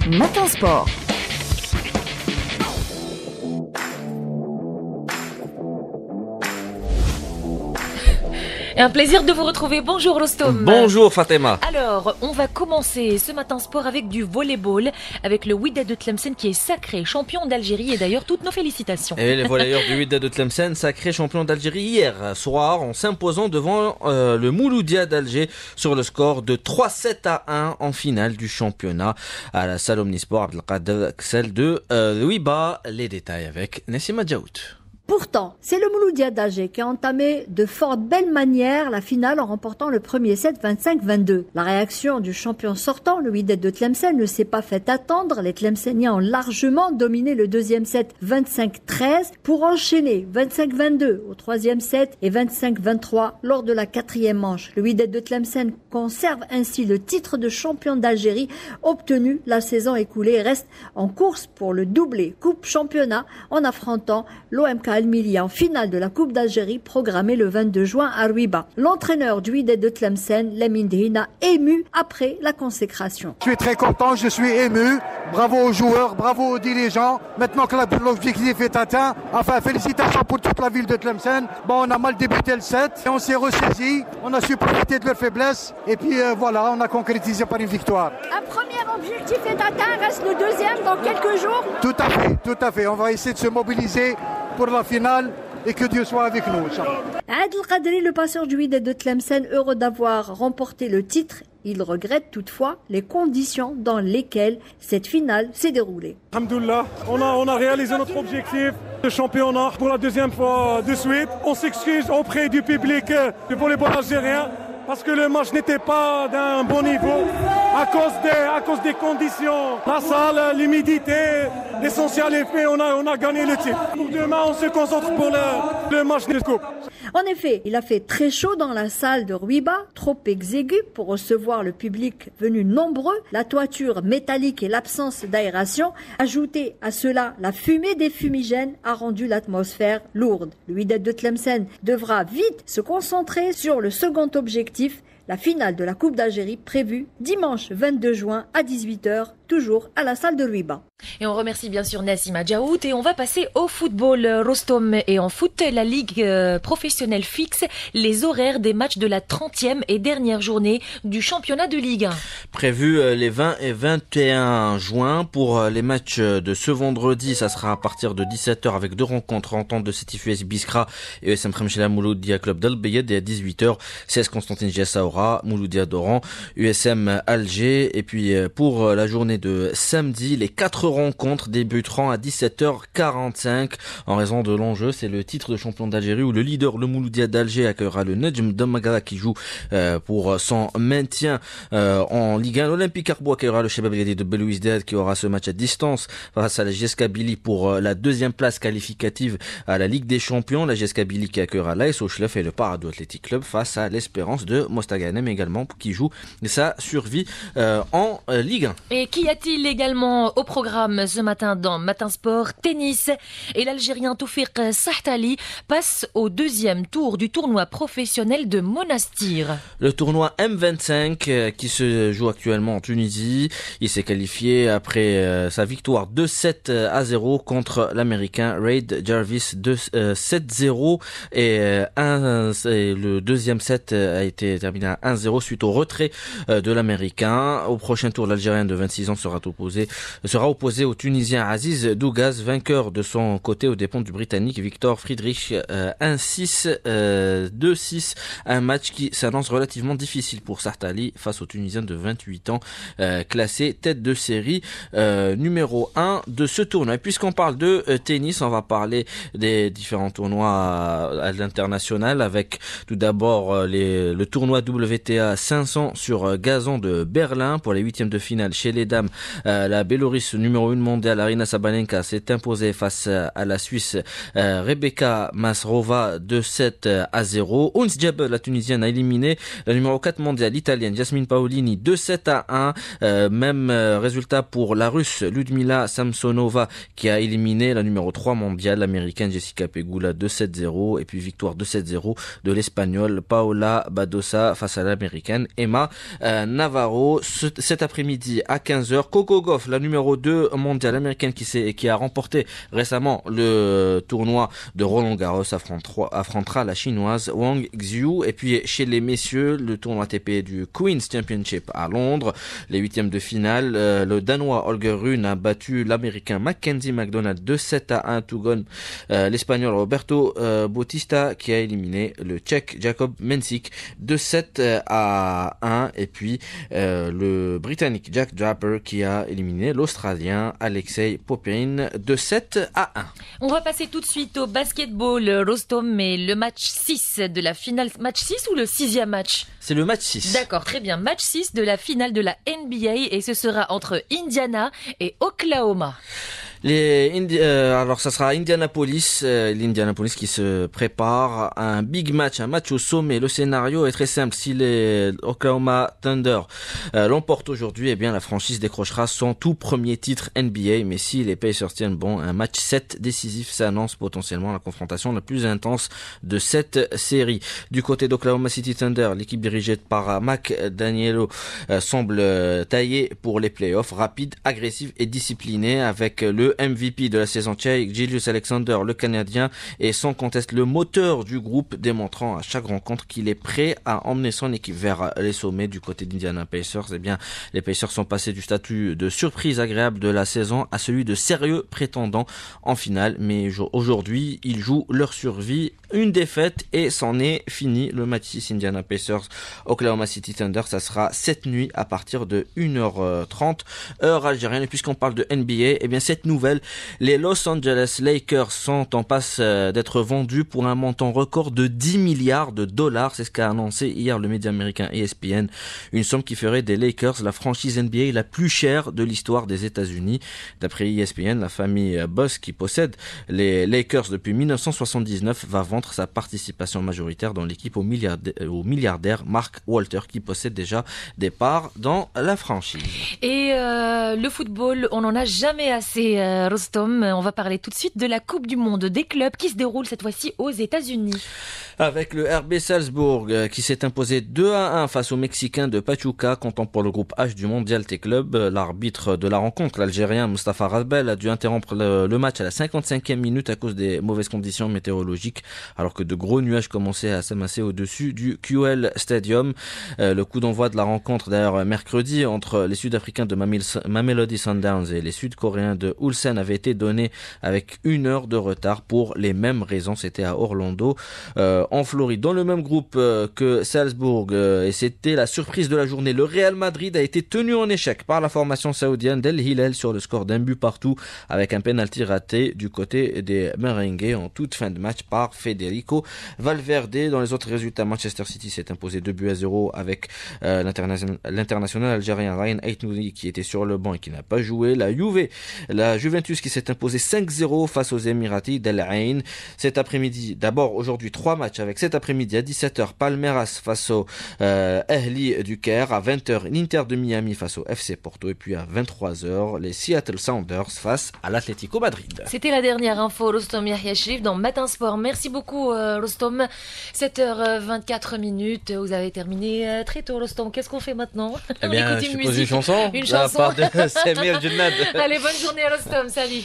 Matin Sport. Et un plaisir de vous retrouver. Bonjour Rostom. Bonjour Fatima. Alors, on va commencer ce matin sport avec du volleyball, avec le Wydad de Tlemcen qui est sacré champion d'Algérie et d'ailleurs toutes nos félicitations. Et les volleyeurs du Wydad de Tlemcen, sacré champion d'Algérie hier soir en s'imposant devant le Mouloudia d'Alger sur le score de 3-7-1 en finale du championnat à la salle Omnisport Abdelkader Ksel de Wiba. Les détails avec Nassima Djaout. Pourtant, c'est le Mouloudia d'Alger qui a entamé de fort belle manière la finale en remportant le premier set 25-22. La réaction du champion sortant, le Wydad de Tlemcen, ne s'est pas fait attendre. Les Tlemceniens ont largement dominé le deuxième set 25-13 pour enchaîner 25-22 au troisième set et 25-23 lors de la quatrième manche. Le Wydad de Tlemcen conserve ainsi le titre de champion d'Algérie obtenu la saison écoulée et reste en course pour le doublé Coupe Championnat en affrontant l'OMK Al-Mili en finale de la Coupe d'Algérie programmée le 22 juin à Rouiba. L'entraîneur du Wydad de Tlemcen, Lamine Dihina, ému après la consécration. Je suis très content, je suis ému. Bravo aux joueurs, bravo aux dirigeants. Maintenant que l'objectif est atteint, enfin félicitations pour toute la ville de Tlemcen. Bon, on a mal débuté le set et on s'est ressaisi. On a su profiter de leur faiblesse et puis voilà, on a concrétisé par une victoire. Un premier objectif est atteint, reste le deuxième dans quelques jours. Tout à fait. On va essayer de se mobiliser pour la finale et que Dieu soit avec nous. Adel Kadri, le passeur du Wydad de Tlemcen, heureux d'avoir remporté le titre. Il regrette toutefois les conditions dans lesquelles cette finale s'est déroulée. Alhamdoulilah, on a réalisé notre objectif de championnat pour la deuxième fois de suite. On s'excuse auprès du public du volleyball algérien parce que le match n'était pas d'un bon niveau à cause des conditions. La salle, l'humidité, l'essentiel est fait, on a gagné le titre. Pour demain, on se concentre pour le match de coupe. En effet, il a fait très chaud dans la salle de Rouiba, trop exigu pour recevoir le public venu nombreux. La toiture métallique et l'absence d'aération, ajoutée à cela la fumée des fumigènes, a rendu l'atmosphère lourde. Le Wydad de Tlemcen devra vite se concentrer sur le second objectif, la finale de la Coupe d'Algérie prévue dimanche 22 juin à 18h, toujours à la salle de Rouiba. Et on remercie bien sûr Nassima Djaout et on va passer au football Rostom. Et en foot, la Ligue professionnelle fixe les horaires des matchs de la 30e et dernière journée du championnat de Ligue 1. Prévu les 20 et 21 juin pour les matchs de ce vendredi, ça sera à partir de 17h avec deux rencontres Entente de Sétif US Biskra et ESM Khemchela Mouloudia Club d'Al-Bayed, et à 18h CS Constantine Giassaoura, Mouloudia d'Oran, USM Alger. Et puis pour la journée de samedi, les 4 rencontres débuteront à 17h45 en raison de l'enjeu. C'est le titre de champion d'Algérie où le leader, le Mouloudia d'Alger, accueillera le Nejm Damagara qui joue pour son maintien en Ligue 1. L'Olympique Arbois accueillera le Chebab Gadi de Belouizdad qui aura ce match à distance face à la JS Kabylie pour la deuxième place qualificative à la Ligue des Champions. La JS Kabylie qui accueillera l'AS Ochlef et le Parado Athletic Club face à l'Espérance de Mostaganem également qui joue sa survie en Ligue 1. Et qu'y a-t-il également au programme ce matin dans Matin Sport? Tennis. Et l'Algérien Toufiq Sahtali passe au deuxième tour du tournoi professionnel de Monastir. Le tournoi M25 qui se joue actuellement en Tunisie. Il s'est qualifié après sa victoire 2-7-0 contre l'Américain Reid Jarvis 7-0 et le deuxième set a été terminé à 1-0 suite au retrait de l'Américain. Au prochain tour, l'Algérien de 26 ans sera opposé au Tunisien Aziz Dougaz, vainqueur de son côté aux dépens du Britannique Victor Friedrich 1-6, 2-6. Un match qui s'annonce relativement difficile pour Sahtali face au Tunisien de 28 ans, classé tête de série numéro 1 de ce tournoi. Et puisqu'on parle de tennis, on va parler des différents tournois à l'international avec tout d'abord le tournoi WTA 500 sur gazon de Berlin pour les huitièmes de finale chez les dames. La Bélorusse numéro 1 mondiale Arina Sabalenka s'est imposée face à la Suisse Rebecca Masrova 2-7-0. Ons Jabeur, la Tunisienne, a éliminé la numéro 4 mondiale italienne Jasmine Paolini 2-7-1. Même résultat pour la Russe Ludmila Samsonova qui a éliminé la numéro 3 mondiale américaine Jessica Pegula 2-7-0. Et puis victoire 2-7-0 de l'Espagnole Paola Badosa face face à l'américaine Emma Navarro. Cet après-midi à 15h, Coco Gauff, la numéro 2 mondiale américaine qui a remporté récemment le tournoi de Roland Garros, affrontera la chinoise Wang Xiu. Et puis chez les messieurs, le tournoi ATP du Queen's Championship à Londres, les huitièmes de finale, le Danois Holger Rune a battu l'américain Mackenzie McDonald 2-7-1, tout comme l'espagnol Roberto Bautista qui a éliminé le tchèque Jacob Mensik 2-7-1, et puis le britannique Jack Draper qui a éliminé l'australien Alexei Popyrin 2-7-1. On va passer tout de suite au basketball, Rostom, mais le match 6 de la finale. Match 6 ou le 6e match? C'est le match 6. D'accord, très bien. Match 6 de la finale de la NBA, et ce sera entre Indiana et Oklahoma. Alors ça sera Indianapolis, l'Indianapolis qui se prépare à un big match, un match au sommet. Le scénario est très simple. Si les Oklahoma Thunder l'emportent aujourd'hui, eh bien la franchise décrochera son tout premier titre NBA. Mais si les Pacers tiennent bon, un match 7 décisif s'annonce potentiellement la confrontation la plus intense de cette série. Du côté d'Oklahoma City Thunder, l'équipe dirigée par Mac Danielo semble taillée pour les playoffs, rapide, agressive et disciplinée, avec le MVP de la saison Shai Gilgeous-Alexander, le Canadien, est sans conteste le moteur du groupe, démontrant à chaque rencontre qu'il est prêt à emmener son équipe vers les sommets. Du côté d'Indiana Pacers, eh bien, les Pacers sont passés du statut de surprise agréable de la saison à celui de sérieux prétendant en finale, mais aujourd'hui, ils jouent leur survie. Une défaite et c'en est fini. Le match 6 Indiana Pacers Oklahoma City Thunder, ça sera cette nuit à partir de 1h30 heure algérienne. Et puisqu'on parle de NBA, eh bien cette nouvelle, les Los Angeles Lakers sont en passe d'être vendus pour un montant record de 10 milliards de dollars. C'est ce qu'a annoncé hier le média américain ESPN, une somme qui ferait des Lakers la franchise NBA la plus chère de l'histoire des États-Unis. D'après ESPN, la famille Buss, qui possède les Lakers depuis 1979, va vendre sa participation majoritaire dans l'équipe au milliardaire Mark Walter, qui possède déjà des parts dans la franchise. Et le football, on n'en a jamais assez, Rostom. On va parler tout de suite de la Coupe du Monde des clubs qui se déroule cette fois-ci aux États-Unis. Avec le RB Salzbourg qui s'est imposé 2-1 face aux Mexicains de Pachuca, comptant pour le groupe H du Mondial T-Club. L'arbitre de la rencontre, l'Algérien Mustafa Radbel, a dû interrompre le match à la 55e minute à cause des mauvaises conditions météorologiques, alors que de gros nuages commençaient à s'amasser au-dessus du QL Stadium. Le coup d'envoi de la rencontre, d'ailleurs mercredi, entre les Sud-Africains de Mamelodi Sundowns et les Sud-Coréens de Ulsan avait été donné avec 1 heure de retard pour les mêmes raisons. C'était à Orlando, en Floride, dans le même groupe que Salzbourg, et c'était la surprise de la journée. Le Real Madrid a été tenu en échec par la formation saoudienne d'El Hilal sur le score d'1 but partout, avec un penalty raté du côté des Merengues en toute fin de match par Federico Valverde. Dans les autres résultats, Manchester City s'est imposé 2-0 avec l'international algérien Ryan Aït-Nouri qui était sur le banc et qui n'a pas joué. La Juventus qui s'est imposé 5-0 face aux Émiratis d'Al Ain. Cet après-midi, d'abord aujourd'hui 3 matchs, avec cet après-midi à 17h Palmeiras face au Ahli du Caire, à 20h l'Inter de Miami face au FC Porto, et puis à 23h les Seattle Sounders face à l'Atlético Madrid. C'était la dernière info, Rostom Yahya Cherif dans Matin Sport. Merci beaucoup, Rostom. 7h24 minutes. Vous avez terminé très tôt, Rostom. Qu'est-ce qu'on fait maintenant? Eh bien, je pose une chanson. Une chanson. De Samir Djennad. Allez, bonne journée, Rostom. Salut.